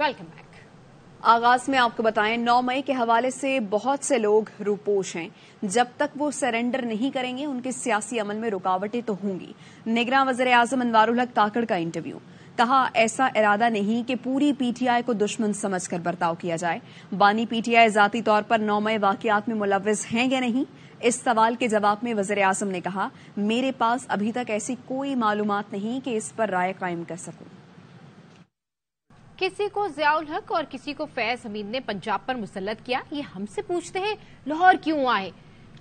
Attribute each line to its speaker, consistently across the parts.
Speaker 1: Welcome back.
Speaker 2: आगाज में आपको बताएं, 9 मई के हवाले से बहुत से लोग रूपोश हैं। जब तक वो सरेंडर नहीं करेंगे उनके सियासी अमल में रुकावटें तो होंगी। निगरान वज़ीर आज़म अनवारुल हक ताकड़ का इंटरव्यू। कहा, ऐसा इरादा नहीं कि पूरी पीटीआई को दुश्मन समझकर बर्ताव किया जाए। बानी पीटीआई जाती तौर पर 9 मई वाकयात में मुलव्विस हैं या नहीं, इस सवाल के जवाब में वज़ीर आज़म ने कहा, मेरे पास अभी तक ऐसी कोई मालूमात नहीं कि इस पर राय कायम कर सकूं।
Speaker 1: किसी को ज़ियाउल हक और किसी को फैज हमीद ने पंजाब पर मुसल्लत किया, ये हमसे पूछते हैं लाहौर क्यों आए।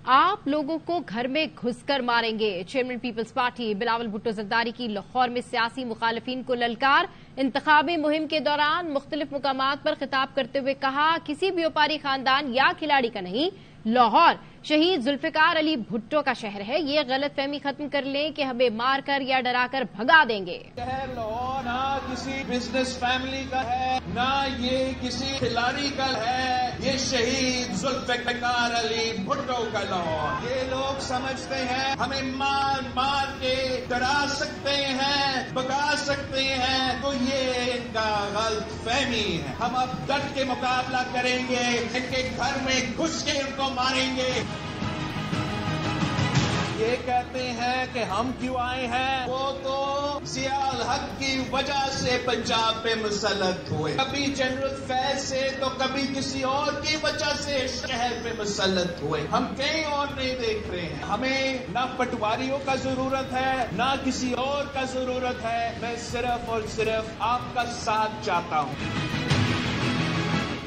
Speaker 1: आप लोगों को घर में घुसकर मारेंगे। Chairman People's Party Bilawal Bhutto Zardari की लाहौर में सियासी मुखालिफिन को ललकार। इंतखाबी मुहिम के दौरान मुख्तलिफ मुकामात पर खिताब करते हुए कहा, किसी भी व्यापारी खानदान या खिलाड़ी का नहीं, लाहौर शहीद जुल्फिकार अली भुट्टो का शहर है। ये गलत फहमी खत्म कर लें कि हमें मार कर या डरा कर भगा देंगे।
Speaker 3: लाहौर ना किसी बिजनेस फैमिली का है, ना ये किसी खिलाड़ी का है, ये शहीद जुल्फिकार अली भुट्टो का लाहौर। ये लोग समझते हैं हमें मार मार के डरा सकते हैं, भगा सकते हैं, तो ये इनका गलत फहमी है। हम अब डट के मुकाबला करेंगे, इनके घर में घुस के उनको मारेंगे। ये कहते हैं कि हम क्यों आए हैं, वो तो ज़ियाउल हक की वजह से पंजाब पे मुसल्लत हुए, कभी जनरल फैज से तो कभी किसी और की वजह से शहर पे मुसल्लत हुए। हम कहीं और नहीं देख रहे हैं। हमें ना पटवारियों का जरूरत है, ना किसी और का जरूरत है। मैं सिर्फ और सिर्फ आपका साथ चाहता हूँ।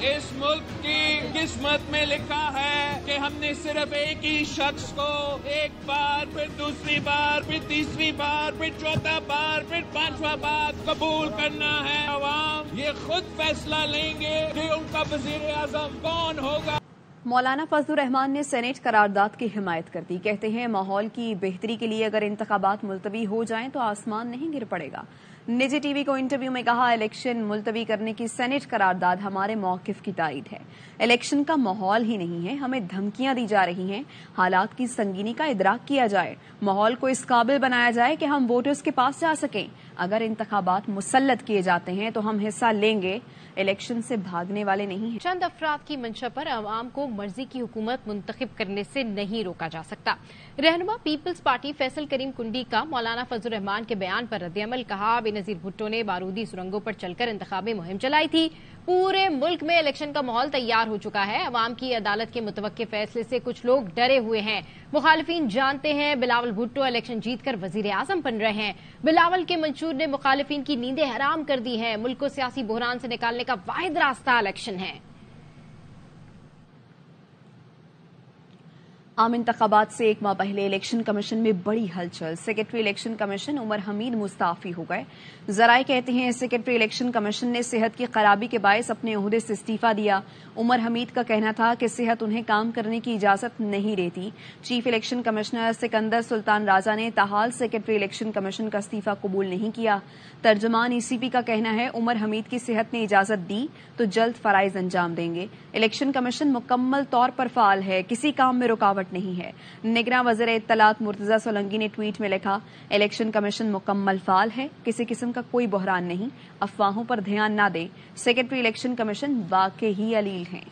Speaker 3: इस मुल्क की किस्मत में लिखा है कि हमने सिर्फ एक ही शख्स को एक बार, फिर दूसरी बार, फिर तीसरी बार, फिर चौथा बार, फिर पांचवा बार कबूल करना है। अवाम ये खुद फैसला लेंगे कि उनका वजीर आज़म कौन होगा।
Speaker 2: मौलाना फजलुर रहमान ने सेनेट करारदाद की हिमायत कर दी। कहते हैं, माहौल की बेहतरी के लिए अगर इंतखाबात मुलतवी हो जाएं तो आसमान नहीं गिर पड़ेगा। निजी टीवी को इंटरव्यू में कहा, इलेक्शन मुलतवी करने की सेनेट करारदाद हमारे मौकिफ की तायीद है। इलेक्शन का माहौल ही नहीं है, हमें धमकियां दी जा रही हैं। हालात की संगीनी का इदराक किया जाए, माहौल को इस काबिल बनाया जाए कि हम वोटर्स के पास जा सकें। अगर इंतखाबात मुसल्लत किए जाते हैं तो हम हिस्सा लेंगे, इलेक्शन से भागने वाले नहीं हैं।
Speaker 1: चंद अफराद की मंशा पर अवाम को मर्जी की हुकूमत मुंतखब करने से नहीं रोका जा सकता। रहनुमा पीपल्स पार्टी फैसल करीम कुंडी का मौलाना फजलुर रहमान के बयान पर रद्द-ए-अमल। कहा, बेनजीर भुट्टो ने बारूदी सुरंगों पर चलकर इंतखाबी मुहिम चलाई थी। पूरे मुल्क में इलेक्शन का माहौल तैयार हो चुका है। अवाम की अदालत के मुतवक्के फैसले से कुछ लोग डरे हुए हैं। मुखालिफिन जानते हैं बिलावल भुट्टो इलेक्शन जीतकर वजीर आजम बन रहे हैं। बिलावल के मंशूर ने मुखालिफिन की नींदें हराम कर दी हैं। मुल्क को सियासी बहरान से निकालने का वाहिद रास्ता इलेक्शन है।
Speaker 2: आम इंतखाबात से एक माह पहले इलेक्शन कमीशन में बड़ी हलचल। Secretary election commission Umar Hamid मुस्ताफी हो गए। जराए कहते हैं, सेक्रेटरी इलेक्शन कमीशन ने सेहत की खराबी के बायस अपने ओहदे से इस्तीफा दिया। उमर हमीद का कहना था कि सेहत उन्हें काम करने की इजाजत नहीं देती। Chief election commissioner Sikandar Sultan Raja ने ताहाल सेक्रेटरी इलेक्शन कमीशन का इस्तीफा कबूल नहीं किया। तर्जमान ईसीपी का कहना है, उमर हमीद की सेहत ने इजाजत दी तो जल्द फराइज अंजाम देंगे। इलेक्शन कमीशन मुकम्मल तौर पर फाल है, किसी काम में रुकावट नहीं है। निगरान वज़ीर इत्तलात मुर्तजा सोलंकी ने ट्वीट में लिखा, इलेक्शन कमीशन मुकम्मल फाल है, किसी किस्म का कोई बहरान नहीं, अफवाहों पर ध्यान न दे। सेक्रेटरी इलेक्शन कमीशन वाकई ही अलील हैं।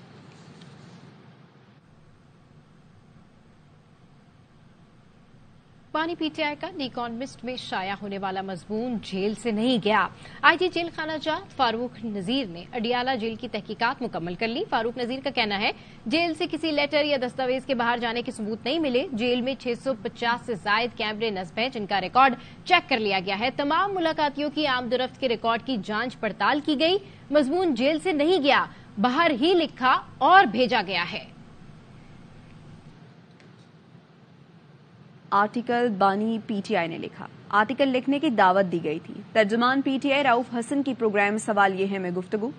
Speaker 1: बानी पीटीआई का द इकोनॉमिस्ट में शाया होने वाला मजमून जेल से नहीं गया। आईजी जेल खाना जात फारूक नजीर ने अडियाला जेल की तहकीकात मुकम्मल कर ली। फारूक नजीर का कहना है, जेल से किसी लेटर या दस्तावेज के बाहर जाने के सबूत नहीं मिले। जेल में 650 से जायद कैमरे नस्ब हैं जिनका रिकॉर्ड चेक कर लिया गया है। तमाम मुलाकातियों की आमदरफ्त के रिकॉर्ड की जांच पड़ताल की गई। मजमून जेल से नहीं गया, बाहर ही लिखा और भेजा गया है।
Speaker 2: आर्टिकल बानी पीटीआई ने लिखा। आर्टिकल लिखने की दावत दी गई थी। तर्जुमान पीटीआई रऊफ हसन की प्रोग्राम सवाल ये है में गुफ्तगू।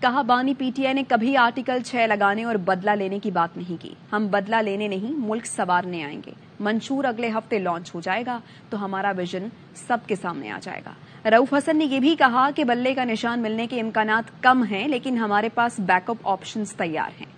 Speaker 2: कहा, बानी पीटीआई ने कभी आर्टिकल 6 लगाने और बदला लेने की बात नहीं की। हम बदला लेने नहीं, मुल्क संवारने आएंगे। मंशूर अगले हफ्ते लॉन्च हो जाएगा तो हमारा विजन सबके सामने आ जाएगा। रऊफ हसन ने यह भी कहा कि बल्ले का निशान मिलने के इम्कानात कम हैं, लेकिन हमारे पास बैकअप ऑप्शंस तैयार हैं।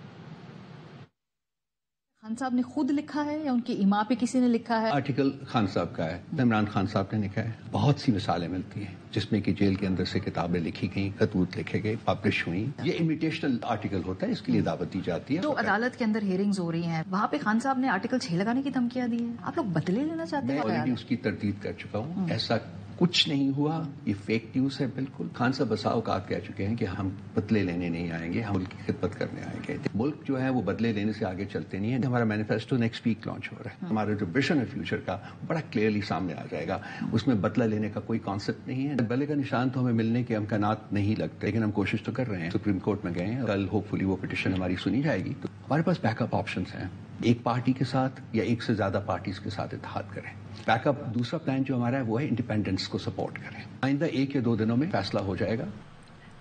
Speaker 4: خان صاحب نے خود لکھا ہے یا ان کی ایما پہ کسی نے لکھا ہے؟
Speaker 5: آرٹیکل خان صاحب کا ہے، عمران خان صاحب نے لکھا ہے. بہت سی مثالیں ملتی ہیں جس میں کہ جیل کے اندر سے کتابیں لکھی گئیں، خطوط لکھے گئے، پبلش ہوئی. یہ انویٹیشنل آرٹیکل ہوتا ہے، اس کے لیے دعوت دی جاتی ہے.
Speaker 4: تو عدالت کے اندر ہیئرنگز ہو رہی ہیں، وہاں پہ خان صاحب نے آرٹیکل 6 لگانے کی دھمکیاں دی ہیں. آپ لوگ بدلے لینا چاہتے ہیں؟
Speaker 5: میں آلریڈی اس کی تردید کر چکا ہوں. ایسا کچھ نہیں ہوا، یہ فیک نیوز ہے بالکل. خان صاحب بسا اوقات کہہ چکے ہیں کہ ہم بدلے لینے نہیں آئیں گے، ہم ملک کی خدمت کرنے آئیں گے. ملک جو ہے وہ بدلے لینے سے آگے چلتے نہیں ہیں. ہمارا مینیفیسٹو نیکسٹ ویک لانچ ہو رہا ہے. ہمارا جو ویژن ہے فیوچر کا بڑا کلیئرلی سامنے آ جائے گا. اس میں بدلہ لینے کا کوئی کانسیپٹ نہیں ہے. بلے کا نشان تو ہمیں ملنے کے امکانات نہیں لگتے، لیکن ہم کوشش تو کر رہے ہیں. سپریم کورٹ میں گئے ہیں، کل ہوپ فلی وہ پٹیشن ہماری سنی جائے گی. تو ہمارے پاس بیک اپ آپشنس ہیں. ایک پارٹی کے ساتھ یا ایک سے زیادہ پارٹیز کے ساتھ اتحاد کریں. بیک اپ دوسرا پلان جو ہمارا ہے وہ ہے انڈیپینڈنس کو سپورٹ کریں. آئندہ 1 یا 2 دنوں میں فیصلہ ہو جائے گا.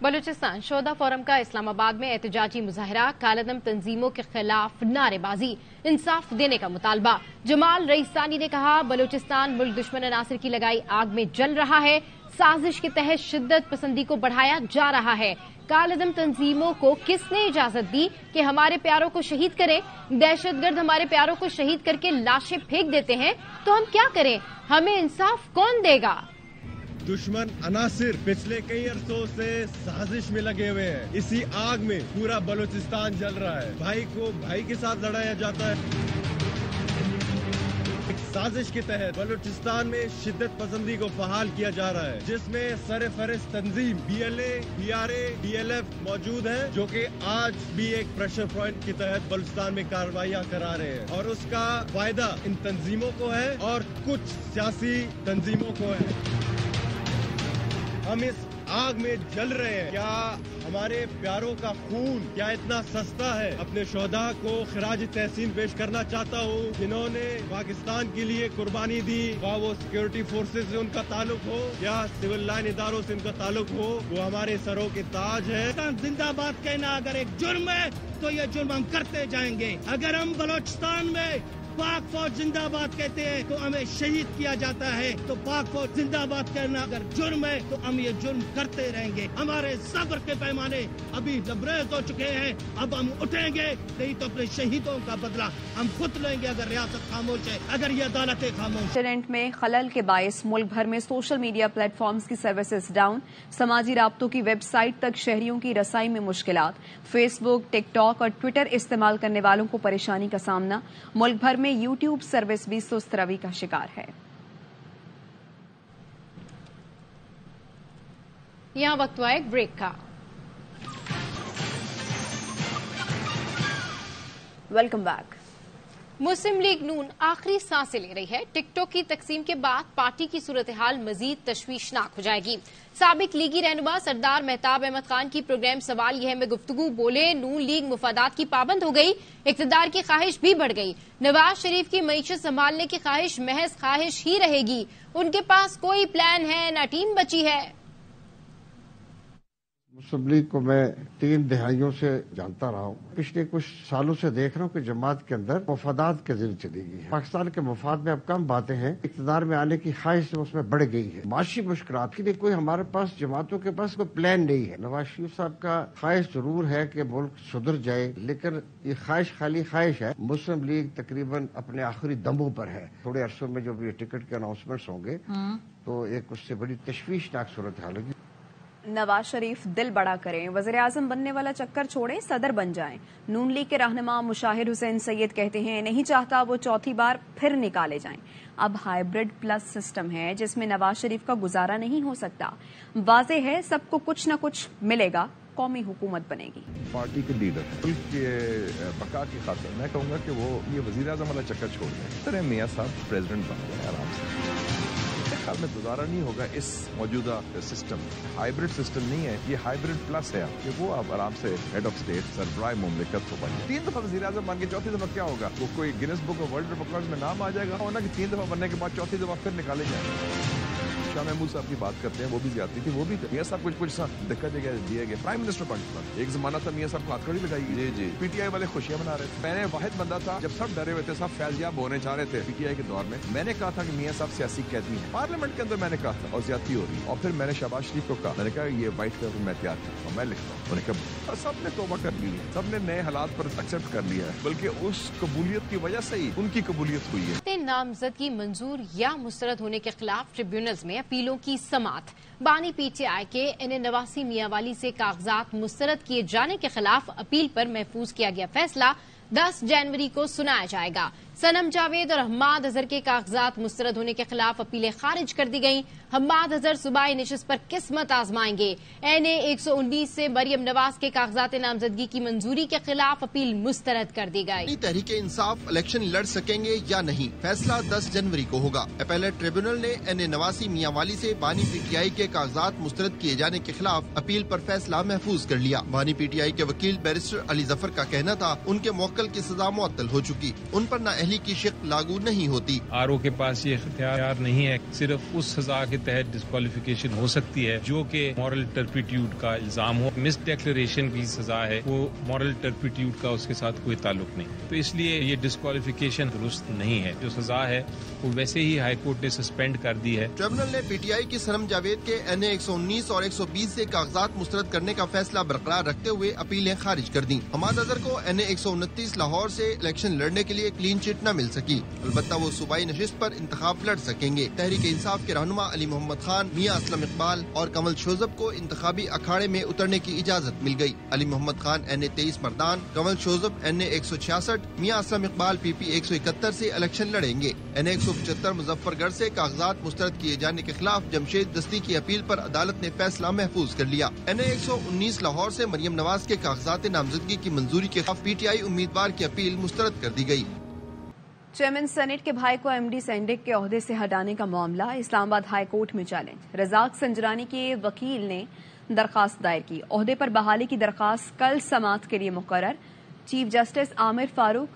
Speaker 1: بلوچستان شہدا فورم کا اسلام آباد میں احتجاجی مظاہرہ، کالعدم تنظیموں کے خلاف نعرے بازی، انصاف دینے کا مطالبہ. جمال رئیسانی نے کہا بلوچستان ملک دشمن عناصر کی لگائی آگ میں جل رہا ہے، سازش کے تحت شدت پسندی کو بڑھایا جا رہا ہے. کالعدم تنظیموں کو کس نے اجازت دی کہ ہمارے پیاروں کو شہید کریں؟ دہشت گرد ہمارے پیاروں کو شہید کر کے لاشیں پھینک دیتے ہیں تو ہم کیا کریں؟ ہمیں انصاف کون دے گا؟
Speaker 6: دشمن عناصر پچھلے کئی عرصوں سے سازش میں لگے ہوئے ہیں. اسی آگ میں پورا بلوچستان جل رہا ہے. بھائی کو بھائی کے ساتھ لڑایا جاتا ہے. سازش کے تحت بلوچستان میں شدت پسندی کو فعال کیا جا رہا ہے، جس میں سرفہرست تنظیم BLA، BRA، DLF موجود ہے، جو کہ آج بھی ایک پریشر پوائنٹ کے تحت بلوچستان میں کارروائیاں کرا رہے ہیں. اور اس کا فائدہ ان تنظیموں کو ہے اور کچھ سیاسی تنظیموں کو ہے. ہم اس آگ میں جل رہے ہیں. کیا ہمارے پیاروں کا خون کیا اتنا سستا ہے؟ اپنے شہداء کو خراج تحسین پیش کرنا چاہتا ہوں، جنہوں نے پاکستان کے لیے قربانی دی، خواہ وہ سیکورٹی فورسز سے ان کا تعلق ہو یا سول لائن اداروں سے ان کا تعلق ہو. وہ ہمارے سروں کے تاج ہے.
Speaker 7: زندہ باد کہنا اگر ایک جرم ہے تو یہ جرم ہم کرتے جائیں گے. اگر ہم بلوچستان میں پاک فوج زندہ باد کہتے ہیں تو ہمیں شہید کیا جاتا ہے. تو پاک فوج زندہ باد کرنا اگر جرم ہے تو ہم یہ جرم کرتے رہیں گے. ہمارے صبر کے پیمانے ابھی لبریز ہو چکے ہیں. اب ہم اٹھیں گے، نہیں تو اپنے شہیدوں کا بدلہ ہم خود لیں گے. اگر ریاست خاموش ہے، اگر یہ عدالتیں خاموش.
Speaker 2: انٹرنیٹ میں خلل کے باعث ملک بھر میں سوشل میڈیا پلیٹ فارمز کی سروسز ڈاؤن، سماجی رابطوں کی ویب سائٹ تک شہریوں کی رسائی میں مشکلات. فیس بک، ٹک ٹاک اور ٹویٹر استعمال کرنے والوں کو پریشانی کا سامنا. ملک بھر میں یوٹیوب سروس بھی سست روی کا شکار ہے.
Speaker 1: یہاں وقت ہوا ایک بریک کا.
Speaker 2: Welcome back.
Speaker 1: مسلم لیگ نون آخری سانسیں لے رہی ہے. ٹک ٹاک کی تقسیم کے بعد پارٹی کی صورتحال مزید تشویشناک ہو جائے گی. سابق لیگی رہنما سردار مہتاب احمد خان کی پروگرام سوال یہ ہے میں گفتگو بولے نون لیگ مفادات کی پابند ہو گئی، اقتدار کی خواہش بھی بڑھ گئی. نواز شریف کی معیشت سنبھالنے کی خواہش محض خواہش ہی رہے گی. ان کے پاس کوئی پلان ہے نہ ٹیم بچی ہے.
Speaker 8: مسلم لیگ کو میں 3 دہائیوں سے جانتا رہا ہوں. پچھلے کچھ سالوں سے دیکھ رہا ہوں کہ جماعت کے اندر مفادات کے ذریعے چلی گئی ہے. پاکستان کے مفاد میں اب کم باتیں ہیں، اقتدار میں آنے کی خواہش اس میں بڑھ گئی ہے. معاشی مشکلات کے لیے کوئی ہمارے پاس جماعتوں کے پاس کوئی پلان نہیں ہے. نواز شریف صاحب کا خواہش ضرور ہے کہ ملک سدھر جائے، لیکن یہ خواہش خالی خواہش ہے. مسلم لیگ تقریباً اپنے آخری دموں پر ہے. تھوڑے عرصوں میں جو بھی ٹکٹ کے اناؤنسمنٹس ہوں گے تو ایک اس سے بڑی تشویشناک صورتحال ہوگی.
Speaker 2: نواز شریف دل بڑا کریں، وزیر اعظم بننے والا چکر چھوڑیں، صدر بن جائیں. نون لیگ کے رہنما مشاہد حسین سید کہتے ہیں نہیں چاہتا وہ چوتھی بار پھر نکالے جائیں. اب ہائیبرڈ پلس سسٹم ہے جس میں نواز شریف کا گزارا نہیں ہو سکتا. واضح ہے سب کو کچھ نہ کچھ ملے گا، قومی حکومت بنے گی.
Speaker 9: پارٹی کے لیڈر ملک کے بقا کی خاطر میں کہوں گا کہ وہ یہ وزیر اعظم والا چکر چھوڑ دیں. سر میاں صاحب پریزیڈنٹ بن گئے آرام سے. خیال میں گزارا نہیں ہوگا اس موجودہ سسٹم. ہائیبرڈ سسٹم نہیں ہے، یہ ہائیبرڈ پلس ہے کہ وہ اب آرام سے ہیڈ آف اسٹیٹ سربراہ مملکت کو بنے. 3 دفعہ وزیر اعظم بن کے چوتھی دفعہ کیا ہوگا؟ وہ کوئی grains book of world records میں نام آ جائے گا ہونا کہ 3 دفعہ بننے کے بعد چوتھی دفعہ پھر نکالے جائیں گے. शाह महमूद साहब की बात करते हैं, वो भी ज्यादा थी, वो भी मियां साहब कुछ दिक्कत दिए गए। प्राइम मिनिस्टर पाकिस्तान एक जमाना था मियां साहब को हथकड़ी लगाई, जी पीटीआई वाले खुशियां मना रहे थे। मैंने वाहिद बंदा था जब सब डरे हुए थे, सब फैलयाब होने जा रहे थे पीटीआई के दौर में, मैंने कहा था कि मियां साहब सियासी कैदी हैं, पार्लियामेंट के अंदर मैंने कहा था, और ज्यादती हो रही है। और फिर मैंने शहबाज शरीफ को कहा, मैंने कहा ये व्हाइट पेपर मैं तैयार करता हूँ, मैं लिखता हूँ। उन्होंने कहा सबने तौबा कर ली है, सबने नए हालात पर एक्सेप्ट कर लिया है, बल्कि उस कबूलियत की वजह से ही उनकी कबूलियत हुई है।
Speaker 1: नामजदगी मंजूर या मुस्तरद होने के खिलाफ ट्रिब्यूनल्स में अपीलों की समाअत। बानी पीटीआई के NA नवासी मियांवाली से कागजात मुस्तरद किए जाने के खिलाफ अपील पर महफूज किया गया फैसला 10 जनवरी को सुनाया जाएगा। सनम जावेद और हम्माद अजहर के कागजात मुस्तरद होने के खिलाफ अपीलें खारिज कर दी गईं। हम्माद अजहर सूबाई नशिस्त पर किस्मत आजमाएंगे। NA 119 से मरियम नवाज के कागजात नामजदगी की मंजूरी के खिलाफ अपील मुस्तरद कर दी गई।
Speaker 10: तहरीक इंसाफ इलेक्शन लड़ सकेंगे या नहीं, फैसला 10 जनवरी को होगा। अपीलेट ट्रिब्यूनल ने NA नवासी मियांवाली से बानी पीटीआई के कागजात मुस्तरद किए जाने के खिलाफ अपील पर फैसला महफूज कर लिया। बानी पीटीआई के वकील बैरिस्टर अली जफर का कहना था उनके मौक्कल की सजा मुअत्तल हो चुकी, उन पर नाअहली की शिक लागू नहीं होती।
Speaker 11: RO के पास ये इख्तियार नहीं है, सिर्फ उस सजा के तहत डिस्क्वालिफिकेशन हो सकती है जो कि मॉरल टर्पिट्यूड का इल्जाम हो। मिस डिक्लेरेशन की सजा है, वो मॉरल टर्पिट्यूड का उसके साथ कोई ताल्लुक नहीं, तो इसलिए ये डिस्क्वालिफिकेशन दुरुस्त नहीं है। जो सजा है वो वैसे ही हाई कोर्ट ने सस्पेंड कर दी है।
Speaker 10: ट्रिब्यूनल ने पीटीआई की सनम जावेद के NA 119 और 120 से कागजात मुस्तरद करने का फैसला बरकरार रखते हुए अपीलें खारिज कर दी। हम्माद अजहर को NA 129 लाहौर से इलेक्शन लड़ने के लिए क्लीन चिट न मिल सकी, अलबत्ता वो सूबाई नशिस्त पर इंतखाब लड़ सकेंगे। तहरीक इंसाफ के रहनुमा अली मोहम्मद खान, मियां असलम इकबाल और कमल शोजब को इंतखाबी अखाड़े में उतरने की इजाजत मिल गई। अली मोहम्मद खान NA 23 मर्दान, कमल शोजब NA 166, मियां असलम इकबाल PP 171 से इलेक्शन लड़ेंगे। NA 175 मुजफ्फरगढ़ से कागजात मुस्तरद किए जाने के खिलाफ जमशेद दस्ती की अपील पर अदालत ने फैसला महफूज कर लिया। NA 119 लाहौर से मरियम नवाज के कागजात नामजदगी की मंजूरी के खिलाफ PTI उम्मीदवार की अपील मुस्तरद कर दी गई।
Speaker 2: चेयरमैन सेनेट के भाई को MD सैंडिक के ओहदे से हटाने का मामला इस्लामाबाद हाई कोर्ट में चैलेंज। रजाक संजरानी के वकील ने दरखास्त दायर की। ओहदे पर बहाली की दरखास्त कल समाअत के लिए मुकर्रर। चीफ जस्टिस आमिर फारूक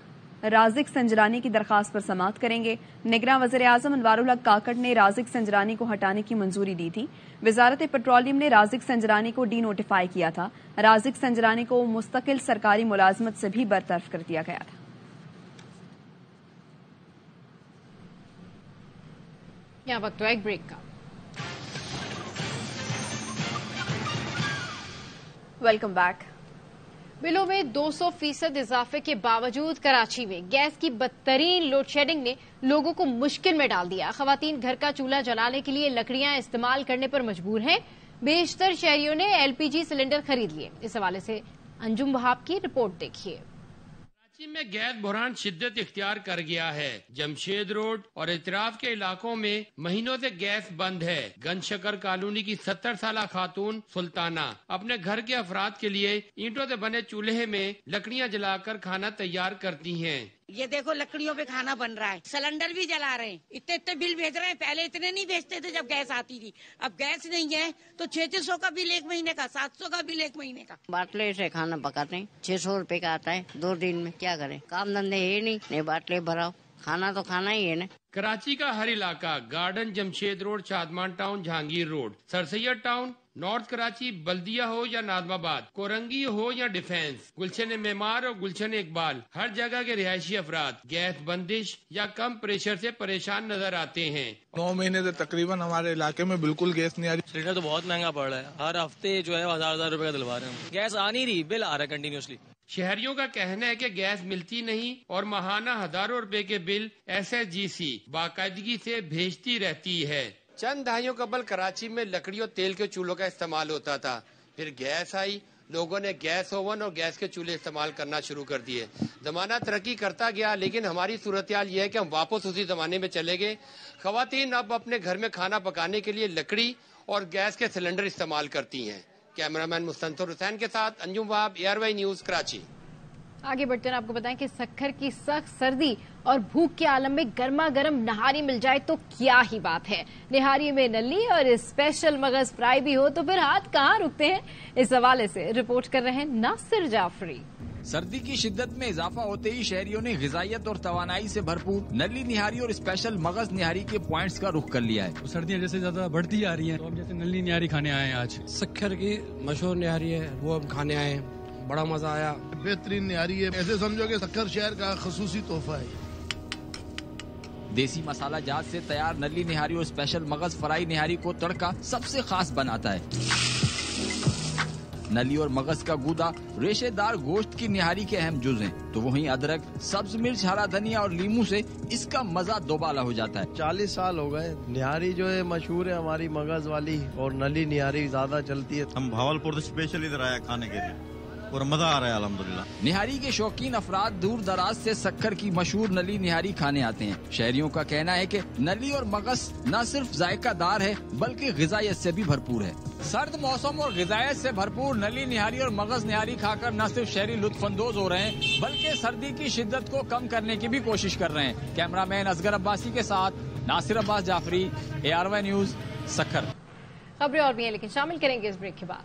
Speaker 2: राजिक संजरानी की दरखास्त पर समाअत करेंगे। निगरान वज़ीर आज़म अनवारुल हक काकड़ ने राजिक संजरानी को हटाने की मंजूरी दी थी। वजारत पेट्रोलियम ने राजिक संजरानी को डी नोटिफाई किया था। राजिक संजरानी को मुस्तकिल सरकारी मुलाजमत से भी बरतरफ कर दिया गया था।
Speaker 1: यहाँ वक्त है एक ब्रेक का।
Speaker 2: Welcome back.
Speaker 1: बिलों में 200% इजाफे के बावजूद कराची में गैस की बदतरीन लोड शेडिंग ने लोगों को मुश्किल में डाल दिया। खवातीन घर का चूल्हा जलाने के लिए लकड़ियां इस्तेमाल करने पर मजबूर हैं। बेशतर शहरियों ने LPG सिलेंडर खरीद लिए। इस हवाले से अंजुम वहाब की रिपोर्ट देखिए।
Speaker 12: में गैस बहरान शिद्दत इख्तियार कर गया है। जमशेद रोड और इतराफ के इलाकों में महीनों से गैस बंद है। गनशकर कॉलोनी की 70 साला खातून सुल्ताना अपने घर के अफराद के लिए ईंटों से बने चूल्हे में लकड़ियां जलाकर खाना तैयार करती हैं।
Speaker 13: ये देखो लकड़ियों पे खाना बन रहा है, सिलेंडर भी जला रहे हैं, इतने बिल भेज रहे हैं। पहले इतने नहीं भेजते थे जब गैस आती थी, अब गैस नहीं है तो 600 का बिल एक महीने का, 700 का बिल एक महीने का।
Speaker 14: बाटले से खाना पकाते हैं, 600 रुपए का आता है 2 दिन में, क्या करें, काम धंधे है नहीं बाटले भराओ, खाना तो खाना ही है ना।
Speaker 12: कराची का हर इलाका, garden, Jamshed road, Shadman town, Jahangir road, Sir Syed town, north Karachi, Baldia हो या नाजमाबाद, कोरंगी हो या डिफेंस, गुलशन मेमार और गुलशन इकबाल, हर जगह के रिहायशी अफराद गैस बंदिश या कम प्रेशर से परेशान नजर आते हैं।
Speaker 15: 9 महीने से तकरीबन हमारे इलाके में बिल्कुल गैस नहीं आ रही।
Speaker 16: सिलेंडर तो बहुत महंगा पड़ रहा है, हर हफ्ते जो है 1000 रुपए का दिलवा रहे हैं। गैस आ नहीं रही, बिल आ रहा है कंटिन्यूसली।
Speaker 12: शहरियों का कहना है कि गैस मिलती नहीं और माहाना हजारों रुपए के बिल SSGC बाकायदगी से भेजती रहती है। चंद दहाइयों कबल कराची में लकड़ी और तेल के चूल्हों का इस्तेमाल होता था, फिर गैस आई, लोगों ने गैस ओवन और गैस के चूल्हे इस्तेमाल करना शुरू कर दिए। जमाना तरक्की करता गया, लेकिन हमारी सूरत हाल ये है कि हम वापस उसी जमाने में चले गए। खवातीन अब अपने घर में खाना पकाने के लिए लकड़ी और गैस के सिलेंडर इस्तेमाल करती हैं। कैमरामैन मुस्तंसर हुसैन के साथ अंजुम वहाब, ARY न्यूज, कराची।
Speaker 1: आगे बढ़ते हैं, आपको बताएं कि सखर की सख्त सर्दी और भूख के आलम में गर्मा गर्म नहारी मिल जाए तो क्या ही बात है। निहारी में नली और स्पेशल मगज फ्राई भी हो तो फिर हाथ कहाँ रुकते हैं। इस हवाले से रिपोर्ट कर रहे हैं नासिर जाफरी।
Speaker 17: सर्दी की शिद्दत में इजाफा होते ही शहरियों ने ग़िज़ाइयत और तवानाई से भरपूर नली निहारी और स्पेशल मगज निहारी के पॉइंट्स का रुख कर लिया है।
Speaker 18: सर्दियाँ जैसे ज्यादा बढ़ती आ रही हैं, तो हम जैसे नली निहारी खाने आए हैं। आज
Speaker 19: सक्खर की मशहूर निहारी है, वो हम खाने आए हैं, बड़ा मजा आया।
Speaker 20: बेहतरीन निहारी है, ऐसे समझो कि सक्खर शहर का खसूसी तोहफा है।
Speaker 17: देसी मसाला जात से तैयार नली निहारी और स्पेशल मगज फ्राई निहारी को तड़का सबसे खास बनाता है। नली और मगज का गूदा रेशेदार गोश्त की निहारी के अहम जुज हैं, तो वहीं अदरक, सब्ज मिर्च, हरा धनिया और लीमू से इसका मजा दोबाला हो जाता है।
Speaker 21: 40 साल हो गए। निहारी जो है मशहूर है हमारी मगज वाली, और नली निहारी ज्यादा चलती है।
Speaker 22: हम भावलपुर से स्पेशल इधर आया खाने के लिए और मजा आ रहा है अल्हम्दुलिल्लाह।
Speaker 17: निहारी के शौकीन अफराद दूर दराज से सक्खर की मशहूर नली निहारी खाने आते हैं। शहरियों का कहना है कि नली और मगज न सिर्फ जायकादार है बल्कि ग़िज़ाइयत से भी भरपूर है। सर्द मौसम और ग़िज़ाइयत से भरपूर नली निहारी और मगज निहारी खाकर न सिर्फ शहरी लुत्फानंदोज हो रहे हैं बल्कि सर्दी की शिद्दत को कम करने की भी कोशिश कर रहे हैं। कैमरामैन असगर अब्बासी के साथ नासिर अब्बास जाफरी, ARY न्यूज, सक्खर।
Speaker 1: खबरें और भी हैं, लेकिन शामिल करेंगे इस ब्रेक के बाद।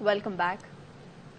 Speaker 2: Welcome back.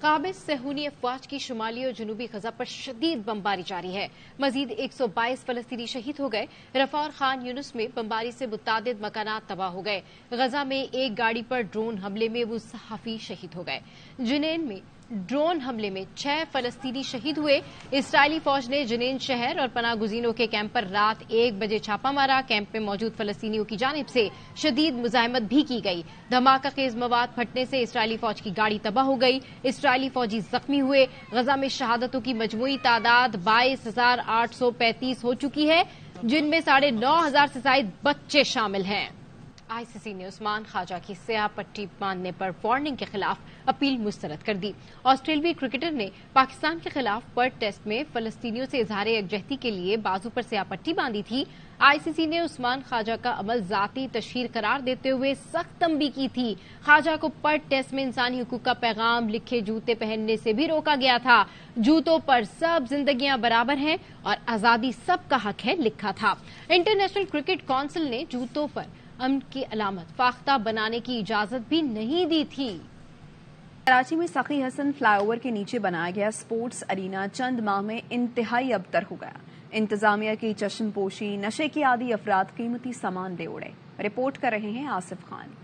Speaker 1: काबिज सेहूनी अफवाज की शुमाली और जनूबी गजा पर शदीद बमबारी जारी है। मजीद 122 फलस्तीनी शहीद हो गए। रफा और खान यूनुस में बमबारी से मुतादिद मकानात तबाह हो गए। गजा में एक गाड़ी पर ड्रोन हमले में वो सहाफी शहीद हो गए। जिनेन में ड्रोन हमले में 6 फलस्तीनी शहीद हुए। इसराइली फौज ने जिनेन शहर और पनाहगुज़ीनों के कैंप पर रात 1 बजे छापा मारा। कैंप में मौजूद फलस्तीनियों की जानिब से शदीद मुजाहिमत भी की गई। धमाका खेज मवाद फटने से इसराइली फौज की गाड़ी तबाह हो गई। इसराइली फौजी जख्मी हुए। गजा में शहादतों की मजमूई तादाद 22,835 हो चुकी है, जिनमें 9,500 से ज्यादा बच्चे शामिल हैं। ICC ने उस्मान ख्वाजा की स्याह पट्टी बांधने पर वार्निंग के खिलाफ अपील मुस्तरद कर दी। ऑस्ट्रेलियाई क्रिकेटर ने पाकिस्तान के खिलाफ पर्थ टेस्ट में फलस्तीनियों से इजहार यकजहती के लिए बाजू पर स्याह पट्टी बांधी थी। ICC ने उस्मान ख्वाजा का अमल जाती तशहीर करार देते हुए सख्त तंबीह की थी। ख्वाजा को पर्थ टेस्ट में इंसानी हुकूक का पैगाम लिखे जूते पहनने से भी रोका गया था। जूतों पर सब जिंदगियां बराबर हैं और आजादी सबका हक है लिखा था। इंटरनेशनल क्रिकेट काउंसिल ने जूतों पर अमन की अलामत फाख्ता बनाने की इजाजत भी नहीं दी थी।
Speaker 2: कराची में सखी हसन फ्लाईओवर के नीचे बनाया गया स्पोर्ट्स अरीना चंद माह में इंतहाई अबतर हो गया। इंतजामिया की चश्मपोशी, नशे के आदी अफराद कीमती सामान दे उड़े। रिपोर्ट कर रहे हैं आसिफ खान।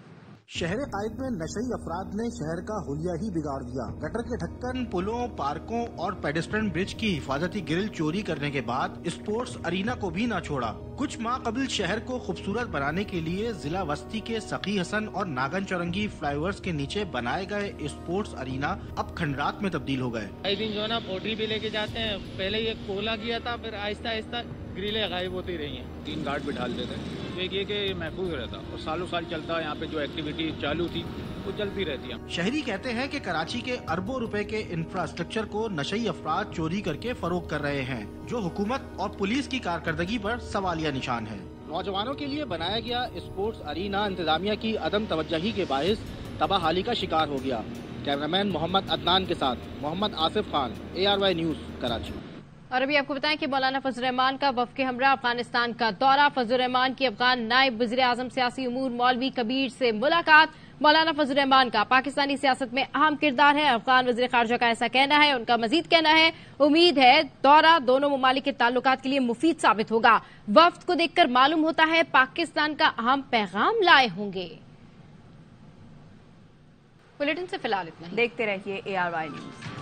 Speaker 23: शहर कायद में नशई अफराद ने शहर का हुलिया ही बिगाड़ दिया। गटर के ढक्कन, पुलों, पार्कों और पेडेस्ट्रियन ब्रिज की हिफाजती ग्रिल चोरी करने के बाद स्पोर्ट्स अरीना को भी न छोड़ा। कुछ माह कबल शहर को खूबसूरत बनाने के लिए जिला वस्ती के सखी हसन और नागन चौरंगी फ्लाईओवर्स के नीचे बनाए गए स्पोर्ट्स अरीना अब खंडरात में तब्दील हो गए।
Speaker 16: कई दिन जो है ना पोटरी भी लेके जाते हैं। पहले ये कोला किया था, फिर आहिस्ता आहिस्ता ग्रिलें गायब होती रही हैं। 3 गार्ड बिठा लेते थे, एक ये कि महफूज रहता और सालों साल चलता। यहाँ पे जो एक्टिविटी चालू थी वो चलती रहती है।
Speaker 23: शहरी कहते हैं कि कराची के अरबों रुपए के इंफ्रास्ट्रक्चर को नशई अफराद चोरी करके फरोख्त कर रहे हैं, जो हुकूमत और पुलिस की कारकर्दगी पर सवालिया निशान है। नौजवानों के लिए बनाया गया स्पोर्ट्स अरीना इंतजामिया की अदम तवज्जही के बायस तबाहाली का शिकार हो गया। कैमरामैन मोहम्मद अदनान के साथ मोहम्मद आसिफ खान, ARY न्यूज, कराची।
Speaker 1: और अभी आपको बताएं कि मौलाना फजल रहमान का वफ़द हमरा अफगानिस्तान का दौरा। फजल रहमान की अफगान नायब वज़ीर आज़म सियासी उमूर मौलवी कबीर से मुलाकात। मौलाना फजल रहमान का पाकिस्तानी सियासत में अहम किरदार है, अफगान वज़ीर ख़ारजा का ऐसा कहना है। उनका मजीद कहना है, उम्मीद है दौरा दोनों ममालिक के ताल्लुकात के लिए मुफीद साबित होगा। वफ़द को देखकर मालूम होता है पाकिस्तान का अहम पैगाम लाए होंगे। बुलेटिन से फिलहाल इतना ही।
Speaker 2: देखते रहिए ARY न्यूज।